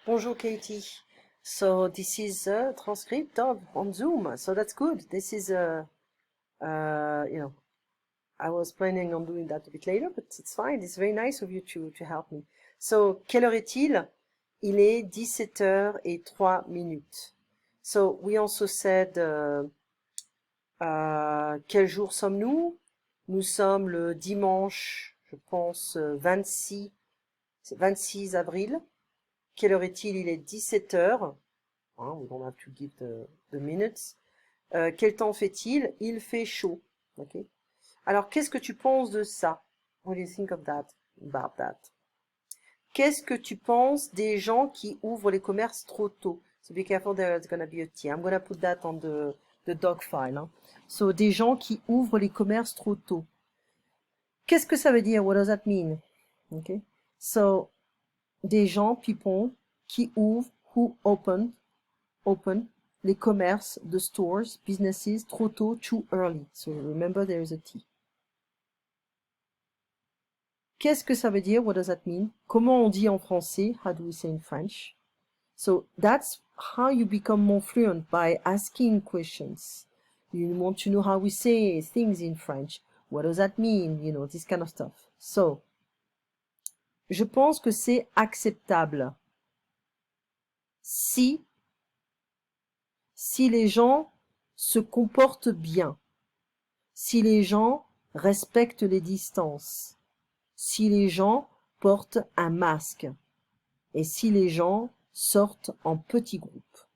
Bonjour Katie. So this is a transcript of on Zoom. So that's good. This is I was planning on doing that a bit later, but it's fine. It's very nice of you to help me. So quelle heure est-il? Il est 17h03. So we also said quel jour sommes-nous? Nous sommes le dimanche, je pense 26 avril. Quelle heure est-il? Il est 17h. We don't have to give the minutes. Quel temps fait-il? Il fait chaud. Okay. Alors, qu'est-ce que tu penses de ça? What do you think of that? About that? Qu'est-ce que tu penses des gens qui ouvrent les commerces trop tôt? So be careful, there's gonna be a T. I'm gonna put that on the doc file. Hein. So, des gens qui ouvrent les commerces trop tôt. Qu'est-ce que ça veut dire? What does that mean? Okay. So, des gens, people, qui ouvrent, who open les commerces, the stores, businesses, trop tôt, too early. So remember there is a T. Qu'est-ce que ça veut dire? What does that mean? Comment on dit en français? How do we say in French? So that's how you become more fluent, by asking questions. You want to know how we say things in French. What does that mean? You know, this kind of stuff. So, je pense que c'est acceptable si les gens se comportent bien, si les gens respectent les distances, si les gens portent un masque et si les gens sortent en petits groupes.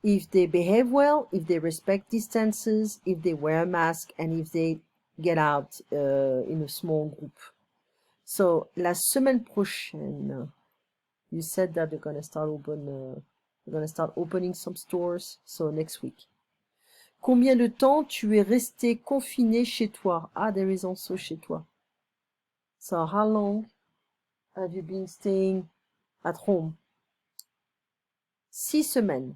If they behave well, if they respect distances, if they wear a mask and if they get out in a small group. So, la semaine prochaine, you said that they're going to start opening some stores, so next week. Combien de temps tu es resté confiné chez toi? Ah, there is also chez toi. So, how long have you been staying at home? 6 semaines.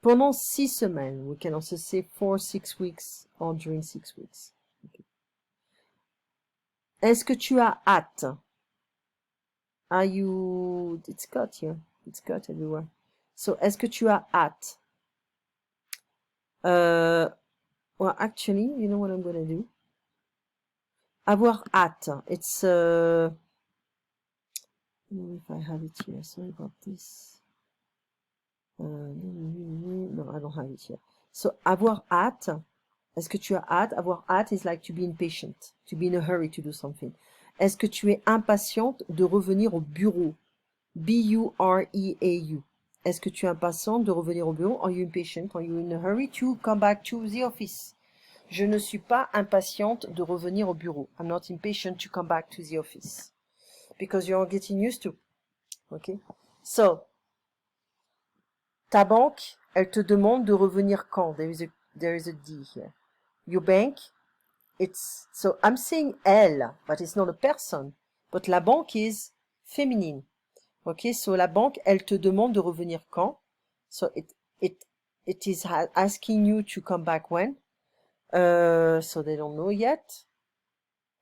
Pendant 6 semaines. We can also say for 6 weeks or during 6 weeks. Okay. Est-ce que tu as hâte? Are you... It's got here. It's got everywhere. So, est-ce que tu as hâte? Well, actually, you know what I'm going to do? Avoir hâte. It's... I don't know if I have it here. Sorry about this. No, I don't have it here. So, avoir hâte. Est-ce que tu as hâte? Avoir hâte is like to be impatient. To be in a hurry to do something. Est-ce que tu es impatiente de revenir au bureau? B-U-R-E-A-U. Est-ce que tu es impatiente de revenir au bureau? Are you impatient? Are you in a hurry to come back to the office? Je ne suis pas impatiente de revenir au bureau. I'm not impatient to come back to the office. Because you're getting used to. Okay? So, ta banque, elle te demande de revenir quand? There is a D here. Your bank, it's, so I'm saying elle, but it's not a person. But la banque is féminine. Okay, so la banque, elle te demande de revenir quand? So it is asking you to come back when? So they don't know yet.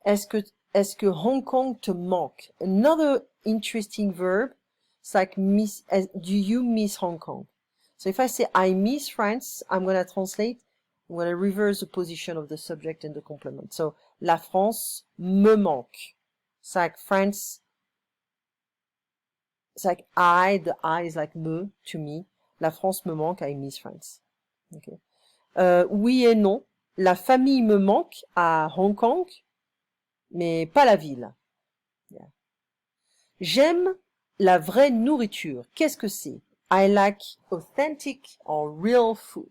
Est-ce que Hong Kong te manque? Another interesting verb. It's like miss, do you miss Hong Kong? So if I say I miss France, I'm going to translate, I'm going to reverse the position of the subject and the complement. So, la France me manque. It's like France, it's like the I is like me, to me. La France me manque, I miss France. Okay. Oui et non. La famille me manque à Hong Kong, mais pas la ville. Yeah. J'aime la vraie nourriture. Qu'est-ce que c'est? I like authentic or real food.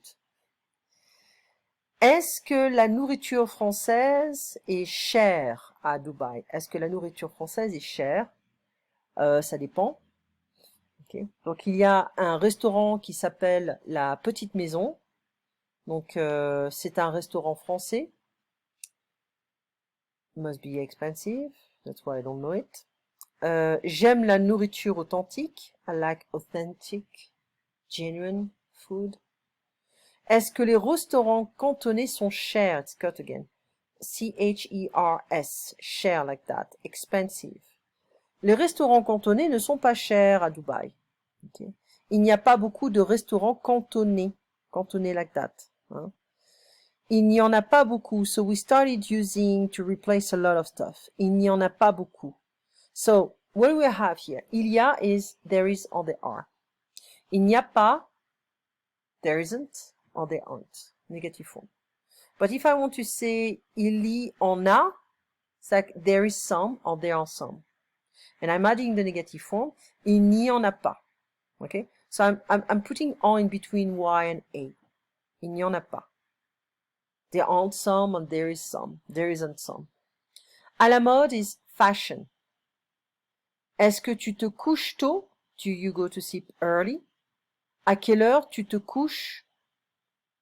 Est-ce que la nourriture française est chère à Dubaï? Est-ce que la nourriture française est chère? Ça dépend. Okay. Donc, il y a un restaurant qui s'appelle La Petite Maison. Donc, c'est un restaurant français. Must be expensive. That's why I don't know it. J'aime la nourriture authentique. I like authentic, genuine food. Est-ce que les restaurants cantonais sont chers? It's cut again. C-H-E-R-S. Cher like that. Expensive. Les restaurants cantonais ne sont pas chers à Dubaï. Okay. Il n'y a pas beaucoup de restaurants cantonais like that. Hein. Il n'y en a pas beaucoup, so we started using to replace a lot of stuff. Il n'y en a pas beaucoup. So, what we have here? Il y a is there is or there are. Il n'y a pas, there isn't or there aren't. Negative form. But if I want to say il y en a, it's like there is some or there are some. And I'm adding the negative form. Il n'y en a pas. Okay? So I'm putting en in between y and a. Il n'y en a pas. There aren't some and there is some. There isn't some. À la mode is fashion. Est-ce que tu te couches tôt? Do you go to sleep early? À quelle heure tu te couches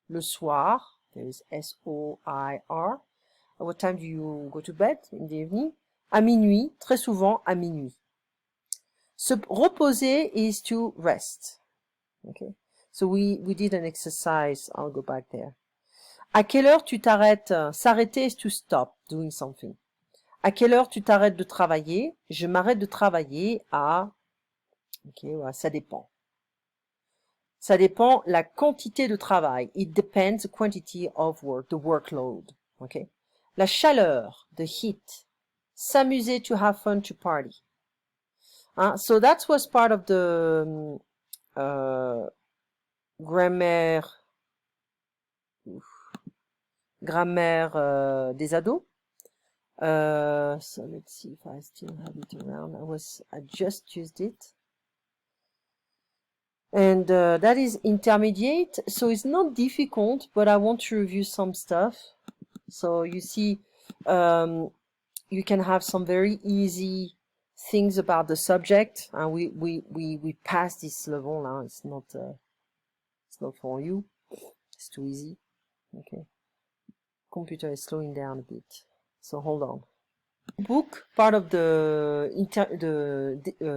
le soir? There is S-O-I-R. At what time do you go to bed in the evening? À minuit, très souvent à minuit. Se reposer is to rest. Okay. So we did an exercise. I'll go back there. À quelle heure tu t'arrêtes? S'arrêter is to stop doing something. À quelle heure tu t'arrêtes de travailler? Je m'arrête de travailler à... Ok, ouais, ça dépend. Ça dépend la quantité de travail. It depends the quantity of work, the workload. Okay. La chaleur, the heat. S'amuser, to have fun, to party. So that was part of the grammaire des ados. So let's see if I still have it around. I just used it. And that is intermediate, so it's not difficult, but I want to review some stuff. So you see, you can have some very easy things about the subject, and we passed this level now. It's not for you. It's too easy. Okay. Computer is slowing down a bit, so hold on. Book, part of the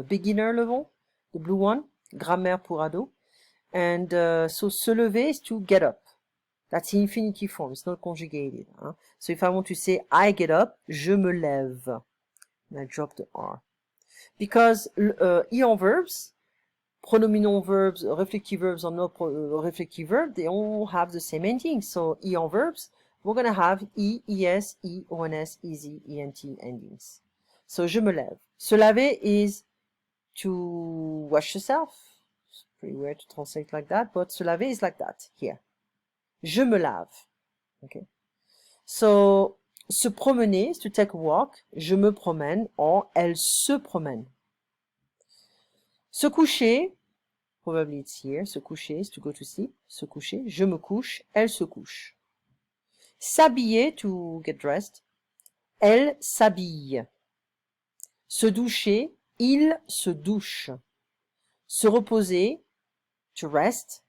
beginner level, the blue one, grammaire pour ado, and so se lever is to get up. That's infinitive form. It's not conjugated. Hein? So if I want to say I get up, je me lève. And I drop the R. Because ion verbs, pronominal verbs, reflective verbs, or no reflective verb, they all have the same ending. So ion verbs, we're going to have E, ES, E, ONS, EZ, ENT endings. So je me lève. Se laver is to wash yourself. It's pretty weird to translate like that, but se laver is like that here. Je me lave. Okay. So, se promener is to take a walk. Je me promène, or elle se promène. Se coucher, probably it's here. Se coucher is to go to sleep. Se coucher, je me couche, elle se couche. S'habiller, to get dressed. Elle s'habille. Se doucher, il se douche. Se reposer, to rest.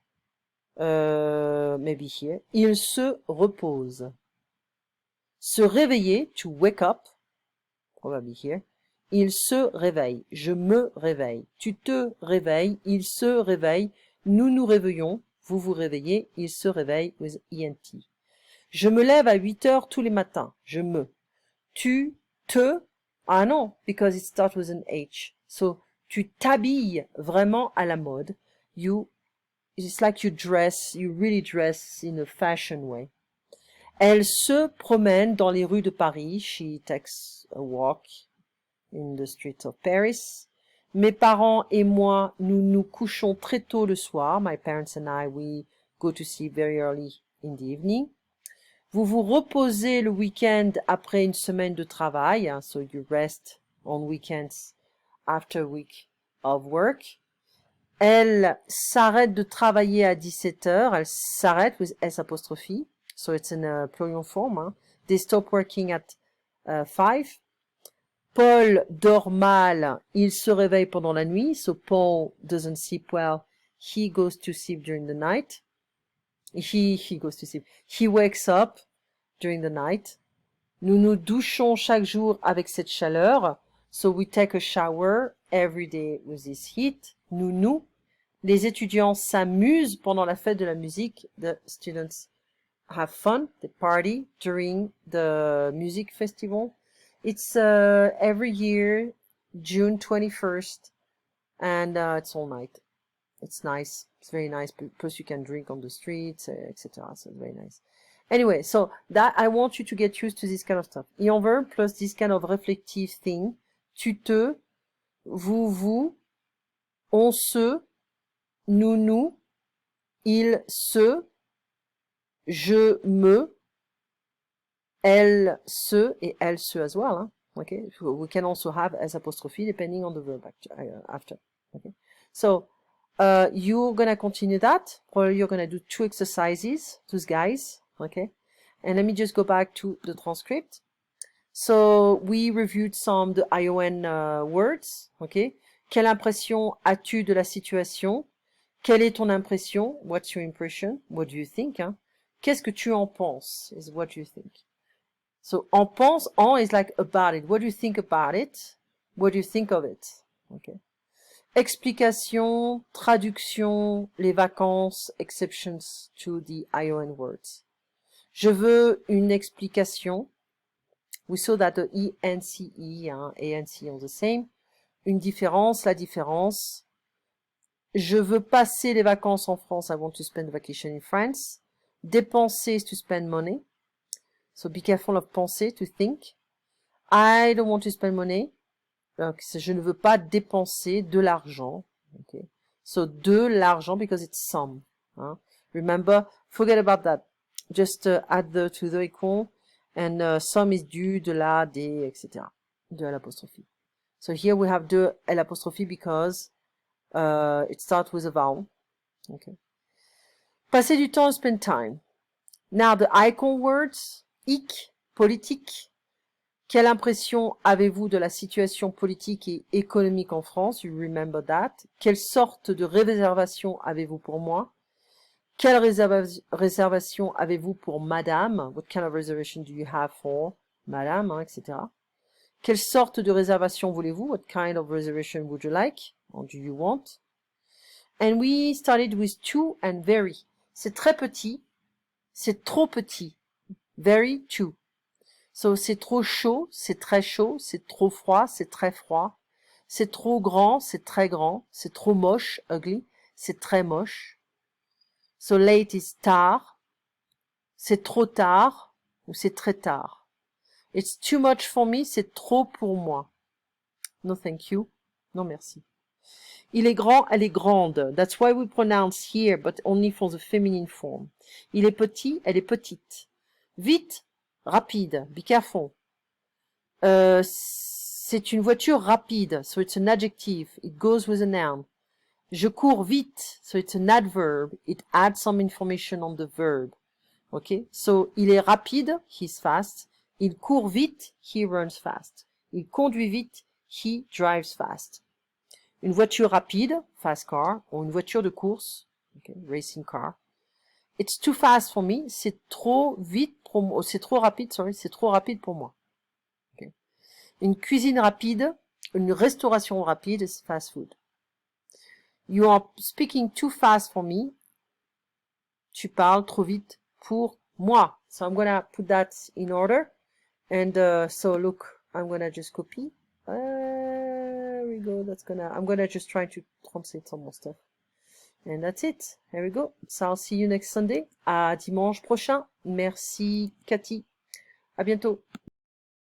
Maybe here. Il se repose. Se réveiller, to wake up. Probably here. Il se réveille. Je me réveille. Tu te réveilles. Il se réveille. Nous nous réveillons. Vous vous réveillez. Il se réveille with ENT. Je me lève à 8 heures tous les matins. Je me. Tu, te. Ah non, because it starts with an H. So, tu t'habilles vraiment à la mode. It's like you really dress in a fashion way. Elle se promène dans les rues de Paris. She takes a walk in the streets of Paris. Mes parents et moi, nous nous couchons très tôt le soir. My parents and I, we go to sleep very early in the evening. Vous vous reposez le week-end après une semaine de travail. So you rest on weekends after a week of work. Elle s'arrête de travailler à 17 heures. Elle s'arrête with S apostrophe. So it's in a plural form. Hein. They stop working at 5. Paul dort mal. Il se réveille pendant la nuit. So Paul doesn't sleep well. He goes to sleep during the night. He goes to sleep. He wakes up during the night. Nous nous douchons chaque jour avec cette chaleur. So we take a shower every day with this heat. Nous. Les étudiants s'amusent pendant la fête de la musique. The students have fun, they party during the music festival. It's every year June 21st, and it's all night. It's nice. It's very nice. Plus you can drink on the streets, etc. So it's very nice. Anyway, so that I want you to get used to this kind of stuff. Ion verb plus this kind of reflective thing. Tu te, vous, on se, nous, il se, je me, elle se, et elle se as well. Hein? Okay, we can also have S apostrophe depending on the verb after. Okay, so you're gonna continue that. Probably you're gonna do 2 exercises, those guys. Okay, and let me just go back to the transcript. So we reviewed some the ION words. Okay, quelle impression as-tu de la situation? Quelle est ton impression? What's your impression? What do you think? Hein? Qu'est-ce que tu en penses? Is what you think. So en pense, en is like about it. What do you think about it? What do you think of it? Okay. Explication, traduction, les vacances, exceptions to the ION words. Je veux une explication. We saw that the ENCE and ANC are the same. Une différence, la différence. Je veux passer les vacances en France. I want to spend vacation in France. Dépenser is to spend money. So be careful of penser, to think. I don't want to spend money. Donc, je ne veux pas dépenser de l'argent. Okay. So de l'argent because it's some. Hein. Remember, forget about that. Just add the to the equal. And some is du, de la, des, etc. De l'apostrophe. So here we have de l'apostrophe because it starts with a vowel. Okay. Passer du temps, spend time. Now the icon words, hic, politique. Quelle impression avez-vous de la situation politique et économique en France? You remember that. Quelle sorte de réservation avez-vous pour moi? Quelle réservation avez-vous pour madame? What kind of reservation do you have for madame, hein, etc. Quelle sorte de réservation voulez-vous? What kind of reservation would you like? Or do you want? And we started with too and very. C'est très petit. C'est trop petit. Very, too. So, c'est trop chaud, c'est très chaud, c'est trop froid, c'est très froid. C'est trop grand, c'est très grand. C'est trop moche, ugly, c'est très moche. So, late is tard. C'est trop tard ou c'est très tard. It's too much for me, c'est trop pour moi. No thank you. Non merci. Il est grand, elle est grande. That's why we pronounce here, but only for the feminine form. Il est petit, elle est petite. Vite, rapide, be careful. C'est une voiture rapide, so it's an adjective. It goes with a noun. Je cours vite, so it's an adverb. It adds some information on the verb. Okay, so il est rapide, he's fast. Il court vite, he runs fast. Il conduit vite, he drives fast. Une voiture rapide, fast car, ou une voiture de course, okay, racing car. It's too fast for me, c'est trop vite pour moi, c'est trop rapide, sorry, c'est trop rapide pour moi. Okay. Une cuisine rapide, une restauration rapide, is fast food. You are speaking too fast for me. Tu parles trop vite pour moi. So I'm gonna put that in order. And so look, I'm gonna just copy. There we go. I'm gonna just try to translate some more stuff. And that's it. There we go. So I'll see you next Sunday. À dimanche prochain. Merci Cathy. À bientôt.